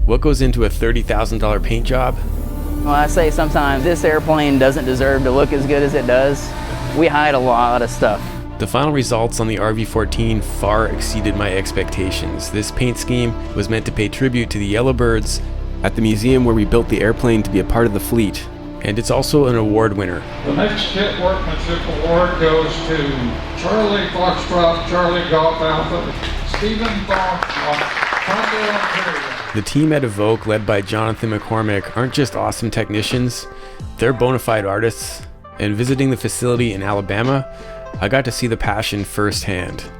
What goes into a $30,000 paint job? Well, I say sometimes this airplane doesn't deserve to look as good as it does. We hide a lot of stuff. The final results on the RV-14 far exceeded my expectations. This paint scheme was meant to pay tribute to the Yellowbirds at the museum where we built the airplane to be a part of the fleet. And it's also an award winner. The next kit workmanship award goes to Charlie Foxtrot, Charlie Golf Alpha, Stephen Bond, Conway, Ontario. The team at Evoke, led by Jonathan McCormick, aren't just awesome technicians, they're bona fide artists. And visiting the facility in Alabama, I got to see the passion firsthand.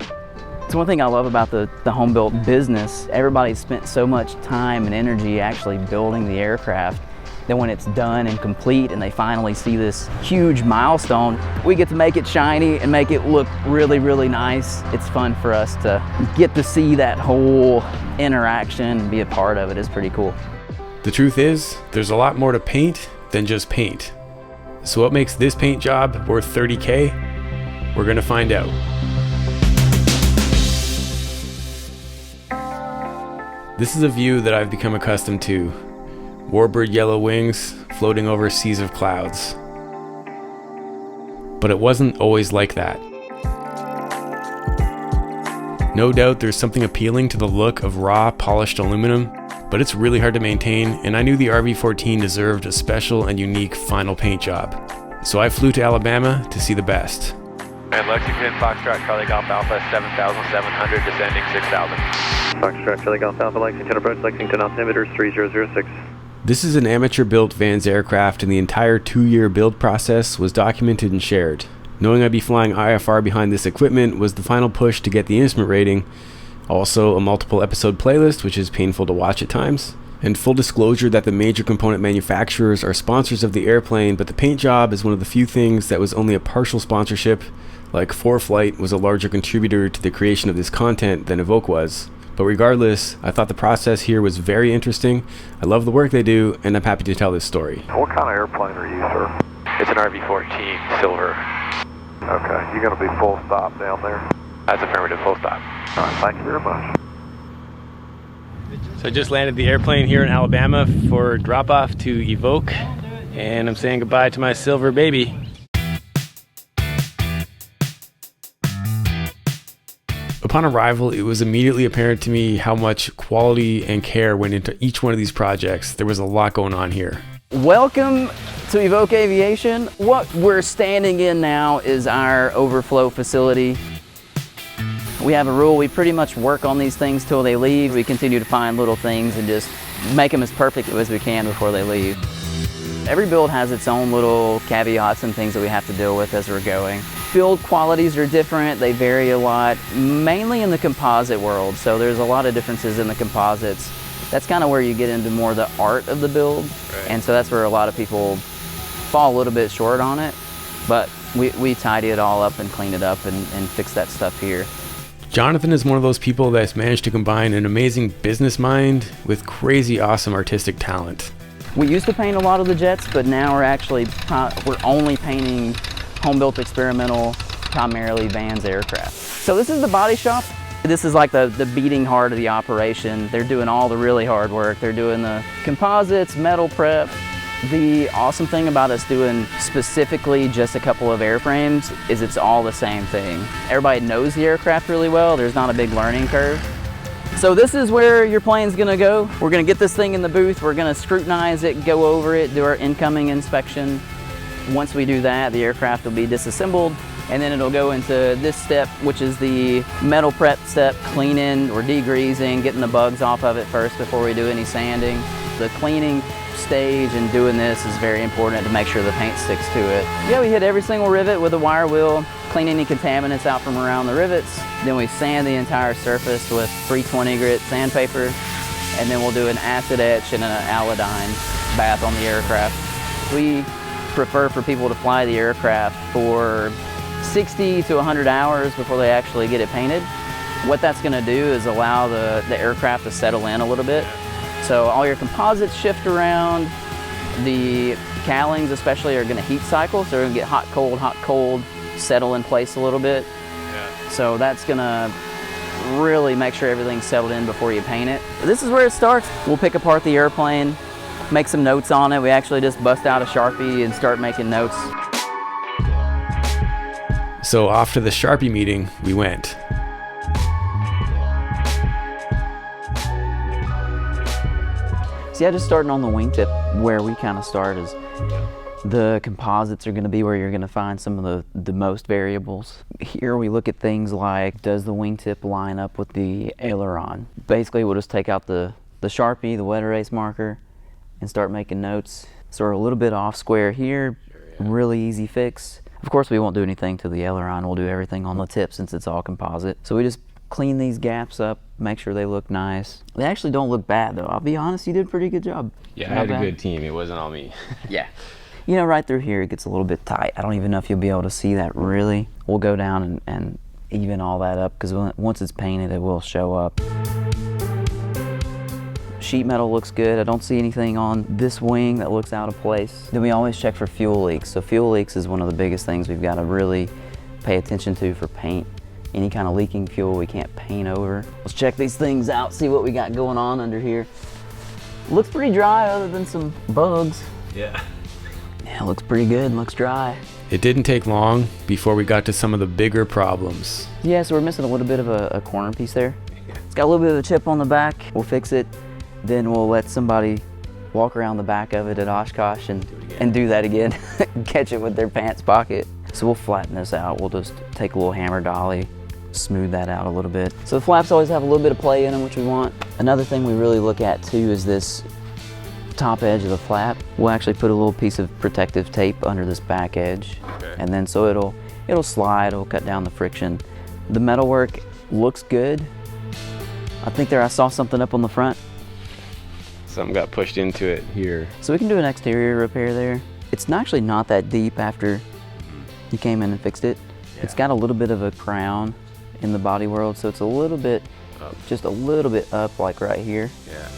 It's one thing I love about the home-built business. Everybody spent so much time and energy actually building the aircraft. Then when it's done and complete and they finally see this huge milestone, we get to make it shiny and make it look really, really nice. It's fun for us to get to see that whole interaction and be a part of it. It's pretty cool. The truth is, there's a lot more to paint than just paint. So what makes this paint job worth $30K? We're gonna find out. This is a view that I've become accustomed to. Warbird yellow wings floating over seas of clouds. But it wasn't always like that. No doubt there's something appealing to the look of raw, polished aluminum, but it's really hard to maintain, and I knew the RV-14 deserved a special and unique final paint job. So I flew to Alabama to see the best. And Lexington, Foxtrot, Charlie Golf Alpha, 7,700, descending 6,000. Foxtrot, Charlie Golf Alpha, Lexington approach, Lexington altimeter 3006. This is an amateur-built Vans aircraft, and the entire 2-year build process was documented and shared. Knowing I'd be flying IFR behind this equipment was the final push to get the instrument rating, also a multiple episode playlist, which is painful to watch at times, and full disclosure that the major component manufacturers are sponsors of the airplane, but the paint job is one of the few things that was only a partial sponsorship, like 4Flight was a larger contributor to the creation of this content than Evoke was. But regardless, I thought the process here was very interesting. I love the work they do, and I'm happy to tell this story. What kind of airplane are you, sir? It's an RV-14, silver. Okay, you're going to be full stop down there? That's affirmative, full stop. All right, thank you very much. So I just landed the airplane here in Alabama for drop-off to Evoke, and I'm saying goodbye to my silver baby. Upon arrival, it was immediately apparent to me how much quality and care went into each one of these projects. There was a lot going on here. Welcome to Evoke Aviation. What we're standing in now is our overflow facility. We have a rule, we pretty much work on these things till they leave. We continue to find little things and just make them as perfect as we can before they leave. Every build has its own little caveats and things that we have to deal with as we're going. Build qualities are different, they vary a lot, mainly in the composite world. So there's a lot of differences in the composites. That's kind of where you get into more the art of the build. Right. And so that's where a lot of people fall a little bit short on it. But we tidy it all up and clean it up and fix that stuff here. Jonathan is one of those people that's managed to combine an amazing business mind with crazy awesome artistic talent. We used to paint a lot of the jets, but now we're only painting home-built experimental, primarily Vans aircraft. So this is the body shop. This is like the beating heart of the operation. They're doing all the really hard work. They're doing the composites, metal prep. The awesome thing about us doing specifically just a couple of airframes is it's all the same thing. Everybody knows the aircraft really well. There's not a big learning curve. So this is where your plane's gonna go. We're gonna get this thing in the booth. We're gonna scrutinize it, go over it, do our incoming inspection. Once we do that, the aircraft will be disassembled, and then it'll go into this step, which is the metal prep step, cleaning or degreasing, getting the bugs off of it first before we do any sanding. The cleaning stage and doing this is very important to make sure the paint sticks to it. Yeah, we hit every single rivet with a wire wheel, clean any contaminants out from around the rivets. Then we sand the entire surface with 320 grit sandpaper, and then we'll do an acid etch and an iodine bath on the aircraft. We prefer for people to fly the aircraft for 60 to 100 hours before they actually get it painted. What that's going to do is allow the aircraft to settle in a little bit. So all your composites shift around. The cowlings especially are going to heat cycle, so they're going to get hot, cold, settle in place a little bit. Yeah. So that's going to really make sure everything's settled in before you paint it. This is where it starts. We'll pick apart the airplane, make some notes on it. We actually just bust out a Sharpie and start making notes. So off to the Sharpie meeting we went. So yeah, just starting on the wingtip, where we kind of start is the composites are going to be where you're going to find some of the most variables. Here we look at things like, does the wingtip line up with the aileron? Basically, we'll just take out the Sharpie, the wet erase marker, and start making notes. So we're a little bit off square here, really easy fix. Of course, we won't do anything to the aileron. We'll do everything on the tip since it's all composite. So we just clean these gaps up, make sure they look nice. They actually don't look bad though. I'll be honest, you did a pretty good job. Yeah, I had a good team. It wasn't all me. Yeah. You know, right through here, it gets a little bit tight. I don't even know if you'll be able to see that really. We'll go down and even all that up because once it's painted, it will show up. Sheet metal looks good. I don't see anything on this wing that looks out of place. Then we always check for fuel leaks. So fuel leaks is one of the biggest things we've got to really pay attention to for paint. Any kind of leaking fuel we can't paint over. Let's check these things out, see what we got going on under here. Looks pretty dry other than some bugs. Yeah. Yeah, looks pretty good, looks dry. It didn't take long before we got to some of the bigger problems. Yeah, so we're missing a little bit of a corner piece there. It's got a little bit of a chip on the back. We'll fix it. Then we'll let somebody walk around the back of it at Oshkosh and do that again. Catch it with their pants pocket. So we'll flatten this out. We'll just take a little hammer dolly, smooth that out a little bit. So the flaps always have a little bit of play in them, which we want. Another thing we really look at too is this top edge of the flap. We'll actually put a little piece of protective tape under this back edge. Okay. And then so it'll slide, it'll cut down the friction. The metalwork looks good. I think I saw something up on the front. Something got pushed into it here. So we can do an exterior repair there. It's actually not that deep after you came in and fixed it. Yeah. It's got a little bit of a crown in the body world, so it's a little bit up. Just a little bit up, like right here. Yeah.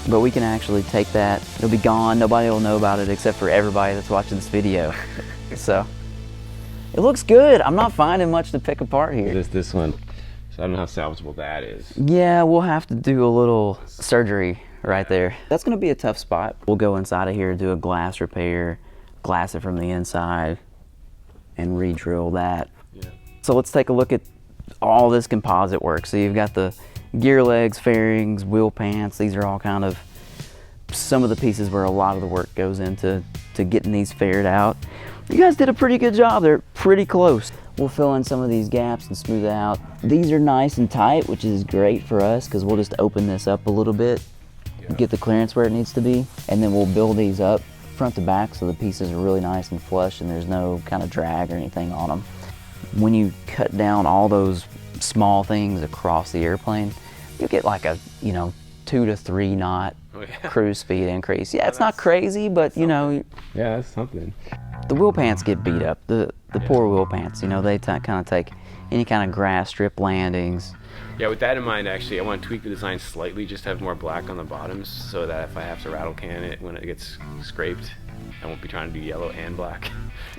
But we can actually take that. It'll be gone. Nobody will know about it except for everybody that's watching this video. So it looks good. I'm not finding much to pick apart here. This one. So I don't know how salvageable that is. Yeah, we'll have to do a little surgery right there. That's gonna be a tough spot. We'll go inside of here, do a glass repair, glass it from the inside, and re-drill that. Yeah. So let's take a look at all this composite work. So you've got the gear legs, fairings, wheel pants. These are all kind of some of the pieces where a lot of the work goes into getting these faired out. You guys did a pretty good job. They're pretty close. We'll fill in some of these gaps and smooth it out. These are nice and tight, which is great for us because we'll just open this up a little bit, get the clearance where it needs to be, and then we'll build these up front to back so the pieces are really nice and flush and there's no kind of drag or anything on them. When you cut down all those small things across the airplane, you get like a 2 to 3 knot cruise speed increase. Yeah, it's not crazy, but yeah, that's something. The wheel pants get beat up. The poor wheel pants, they kind of take any kind of grass strip landings. Yeah, with that in mind, actually, I want to tweak the design slightly, just to have more black on the bottoms, so that if I have to rattle can it when it gets scraped, I won't be trying to do yellow and black.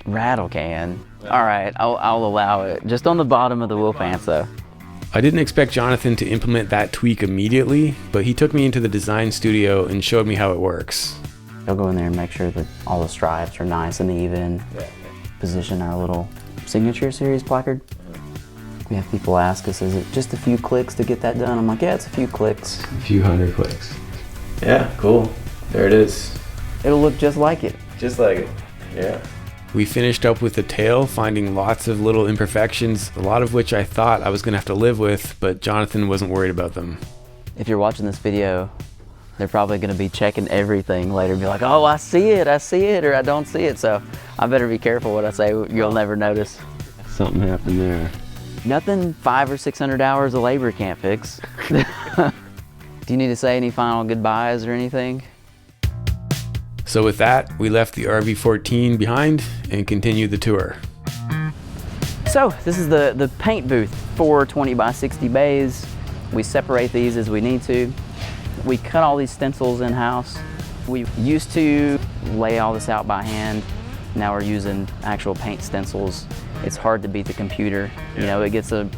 Rattle can? All right, I'll allow it. Just on the bottom of the wheel pants, though. I didn't expect Jonathan to implement that tweak immediately, but he took me into the design studio and showed me how it works. He'll go in there and make sure that all the stripes are nice and even. Yeah. Position our little signature series placard. We have people ask us, is it just a few clicks to get that done? I'm like, yeah, it's a few clicks. A few hundred clicks. Yeah, cool. There it is. It'll look just like it. Just like it, yeah. We finished up with the tail, finding lots of little imperfections, a lot of which I thought I was gonna have to live with, but Jonathan wasn't worried about them. If you're watching this video, they're probably gonna be checking everything later and be like, oh, I see it, or I don't see it. So I better be careful what I say, you'll never notice. Something happened there. Nothing 500 or 600 hours of labor can't fix. Do you need to say any final goodbyes or anything? So with that, we left the RV-14 behind and continued the tour. So this is the paint booth, 4 20 by 60 bays. We separate these as we need to. We cut all these stencils in-house. We used to lay all this out by hand. Now we're using actual paint stencils it's hard to beat the computer. You know, it gets the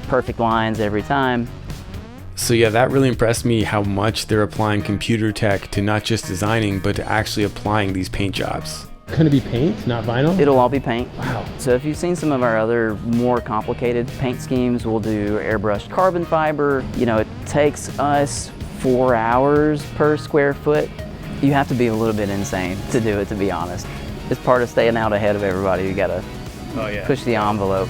perfect lines every time. So yeah, that really impressed me, how much they're applying computer tech to not just designing, but to actually applying these paint jobs. Gonna be paint, not vinyl? It'll all be paint. Wow. So if you've seen some of our other more complicated paint schemes, we'll do airbrushed carbon fiber. You know, it takes us 4 hours per square foot. You have to be a little bit insane to do it, to be honest. It's part of staying out ahead of everybody. You gotta push the envelope.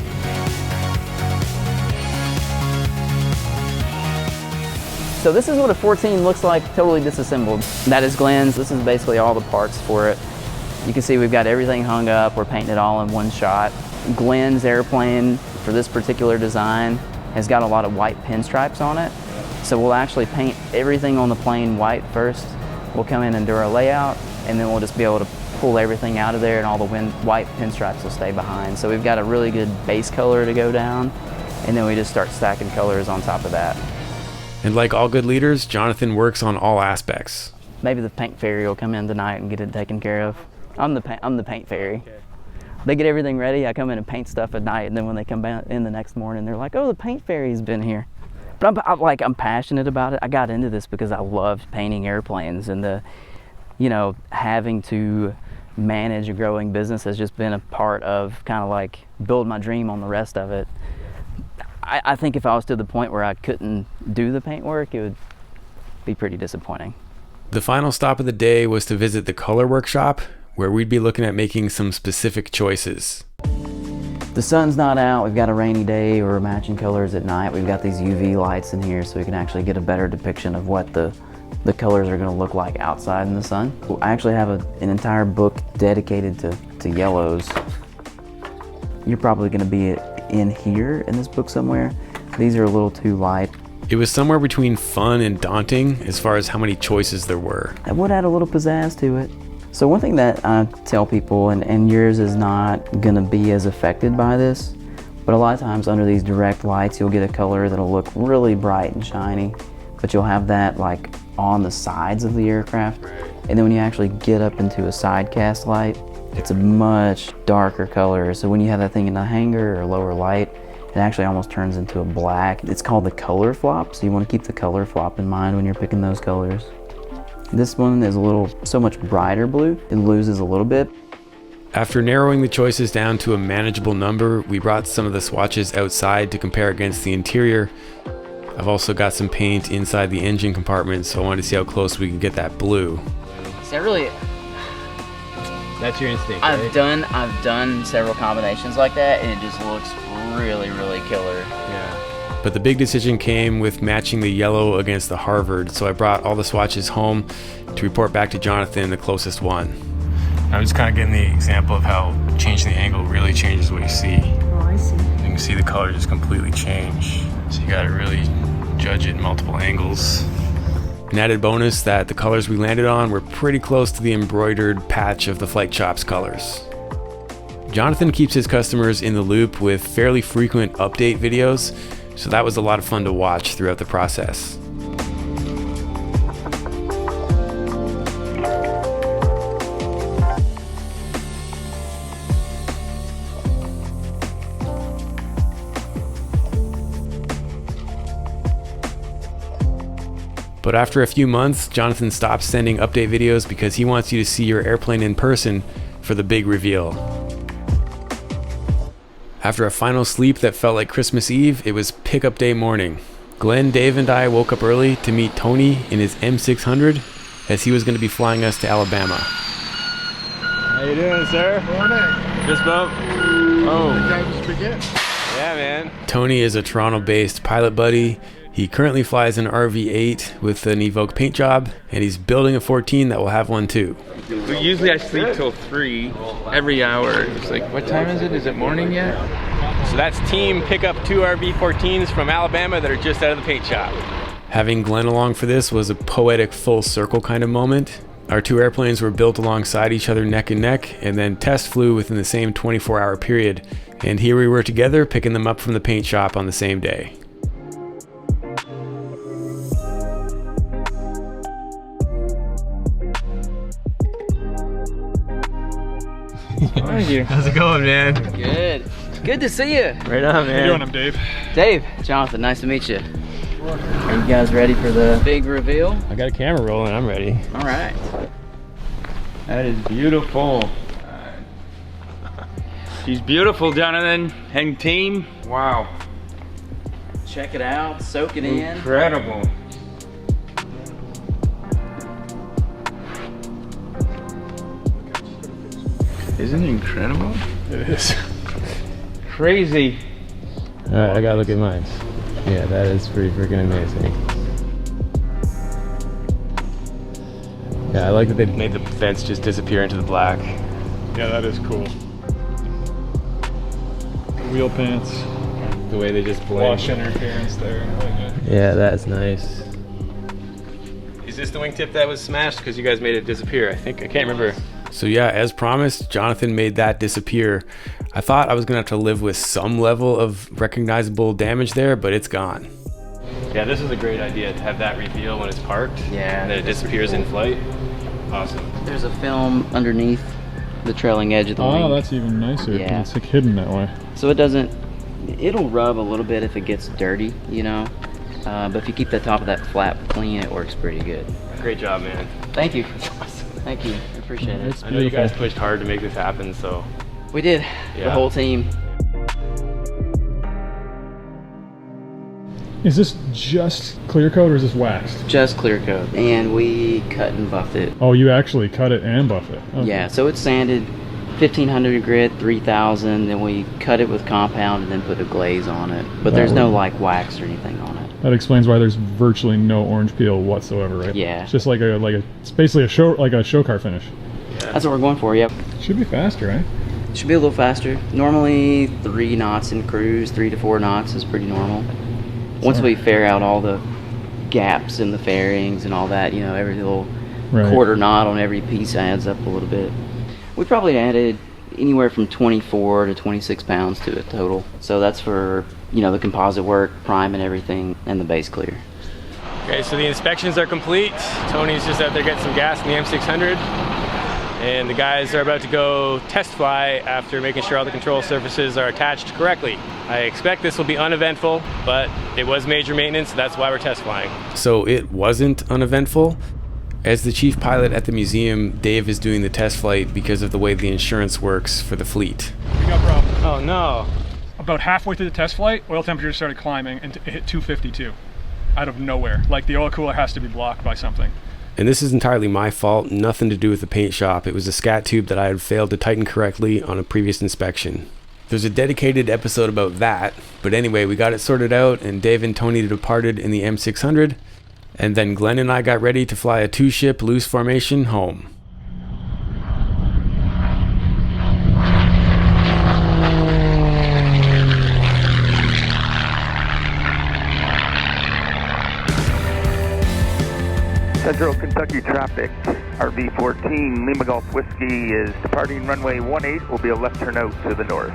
So this is what a 14 looks like, totally disassembled. That is Glenn's. This is basically all the parts for it. You can see we've got everything hung up. We're painting it all in one shot. Glenn's airplane, for this particular design, has got a lot of white pinstripes on it. So we'll actually paint everything on the plane white first. We'll come in and do our layout, and then we'll just be able to pull everything out of there, and all the white pinstripes will stay behind. So we've got a really good base color to go down, and then we just start stacking colors on top of that. And like all good leaders, Jonathan works on all aspects. Maybe the paint fairy will come in tonight and get it taken care of. I'm the paint fairy. Okay. They get everything ready. I come in and paint stuff at night, and then when they come back in the next morning, they're like, "Oh, the paint fairy's been here." But I'm passionate about it. I got into this because I loved painting airplanes, and having to manage a growing business has just been a part of kind of like build my dream on the rest of it. I think if I was to the point where I couldn't do the paint work, it would be pretty disappointing. The final stop of the day was to visit the color workshop, where we'd be looking at making some specific choices. The sun's not out, we've got a rainy day, or matching colors at night. We've got these UV lights in here so we can actually get a better depiction of what the colors are going to look like outside in the sun. I actually have an entire book dedicated to yellows. You're probably going to be in here in this book somewhere. These are a little too light. It was somewhere between fun and daunting as far as how many choices there were. It would add a little pizzazz to it. So one thing that I tell people, and yours is not gonna be as affected by this, but a lot of times under these direct lights, you'll get a color that'll look really bright and shiny, but you'll have that like on the sides of the aircraft. And then when you actually get up into a side cast light, it's a much darker color. So when you have that thing in the hangar or lower light, it actually almost turns into a black. It's called the color flop, so you want to keep the color flop in mind when you're picking those colors. This one is so much brighter blue, it loses a little bit. After narrowing the choices down to a manageable number, we brought some of the swatches outside to compare against the interior. I've also got some paint inside the engine compartment, so I wanted to see how close we can get that blue. So That's your instinct, I've right? done several combinations like that, and it just looks really, really killer. Yeah. But the big decision came with matching the yellow against the Harvard, so I brought all the swatches home to report back to Jonathan the closest one. I'm just kind of getting the example of how changing the angle really changes what you see. Oh, I see. You can see the color just completely change. So you gotta really judge it in multiple angles. An added bonus that the colors we landed on were pretty close to the embroidered patch of the Flight Shop's colors. Jonathan keeps his customers in the loop with fairly frequent update videos, so that was a lot of fun to watch throughout the process. But after a few months, Jonathan stopped sending update videos because he wants you to see your airplane in person for the big reveal. After a final sleep that felt like Christmas Eve, it was pickup day morning. Glenn, Dave, and I woke up early to meet Tony in his M600 as he was going to be flying us to Alabama. How you doing, sir? Morning. Fist bump? Oh. Time to begin. Yeah, man. Tony is a Toronto-based pilot buddy. He currently flies an RV-8 with an Evoke paint job, and he's building a 14 that will have one too. Usually I sleep till 3 every hour. It's like, what time is it? Is it morning yet? So that's team pick up 2 RV-14s from Alabama that are just out of the paint shop. Having Glenn along for this was a poetic full circle kind of moment. Our 2 airplanes were built alongside each other neck and neck, and then test flew within the same 24-hour period. And here we were together picking them up from the paint shop on the same day. Thank you. How's it going, man? Good. Good to see you. Right on, man. How you doing? I'm Dave. Dave, Jonathan, nice to meet you. Are you guys ready for the big reveal? I got a camera rolling. I'm ready. All right. That is beautiful. She's beautiful, Jonathan and team. Wow. Check it out, soak it in. Incredible. Isn't it incredible? It is. Crazy. All right, I gotta look at mine. Yeah, that is pretty freaking amazing. Yeah, I like that they made the vents just disappear into the black. Yeah, that is cool. Wheel pants, The way they just blend. wash interference there. I like it. Yeah, that's nice. Is this the wingtip that was smashed? Because you guys made it disappear. I can't remember. So yeah, as promised, Jonathan made that disappear. I thought I was gonna have to live with some level of recognizable damage there, but it's gone. Yeah, this is a great idea to have that reveal when it's parked. Yeah. And then it disappears in flight. Awesome. There's a film underneath the trailing edge of the wing. Oh, that's even nicer. Yeah. It's like hidden that way. So it'll rub a little bit if it gets dirty, you know. But if you keep the top of that flap clean, it works pretty good. Great job, man. Thank you. Thank you. I appreciate it. It's I know you beautiful. guys pushed hard to make this happen, so. We did. The Yeah. whole team. Is this just clear coat or is this waxed? Just clear coat. And we cut and buffed it. Oh, you actually cut it and buff it. Okay. Yeah, so it's sanded 1500 grit, 3000, then we cut it with compound and then put a glaze on it. But there's no like wax or anything on it. That explains why there's virtually no orange peel whatsoever, right? Yeah. It's just it's basically a show car finish. That's what we're going for, yep. Should be faster, right? Should be a little faster. Normally 3 knots in cruise, 3 to 4 knots is pretty normal. Once we fare out all the gaps in the fairings and all that, you know, every little Right. quarter knot on every piece adds up a little bit. We probably added anywhere from 24 to 26 pounds to it total. So that's for, you know, the composite work, prime and everything, and the base clear. Okay, so the inspections are complete. Tony's just out there getting some gas in the M600. And the guys are about to go test fly after making sure all the control surfaces are attached correctly. I expect this will be uneventful, but it was major maintenance, so that's why we're test flying. So it wasn't uneventful. As the chief pilot at the museum, Dave is doing the test flight because of the way the insurance works for the fleet. We got problems. Oh no. About halfway through the test flight, oil temperature started climbing and it hit 252 out of nowhere. Like the oil cooler has to be blocked by something. And this is entirely my fault, nothing to do with the paint shop. It was a scat tube that I had failed to tighten correctly on a previous inspection. There's a dedicated episode about that, but anyway, we got it sorted out and Dave and Tony departed in the M600, and then Glenn and I got ready to fly a 2-ship loose formation home. Central Kentucky traffic, RV-14 Lima Golf Whiskey is departing runway 18, will be a left turn out to the north.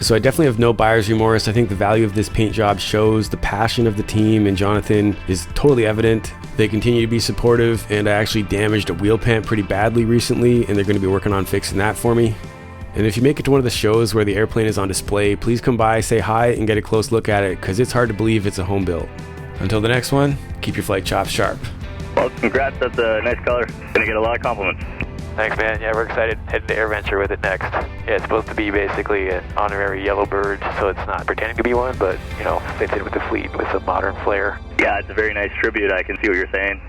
So I definitely have no buyer's remorse. I think the value of this paint job shows the passion of the team, and Jonathan is totally evident. They continue to be supportive, and I actually damaged a wheel pant pretty badly recently, and they're going to be working on fixing that for me. And if you make it to one of the shows where the airplane is on display, please come by, say hi, and get a close look at it, because it's hard to believe it's a home built. Until the next one, keep your flight chops sharp. Well, congrats, that's a nice color. Gonna get a lot of compliments. Thanks, man. Yeah, we're excited heading to AirVenture with it next. Yeah, it's supposed to be basically an honorary yellow bird, so it's not pretending to be one, but, you know, fits in with the fleet with some modern flair. Yeah, it's a very nice tribute. I can see what you're saying.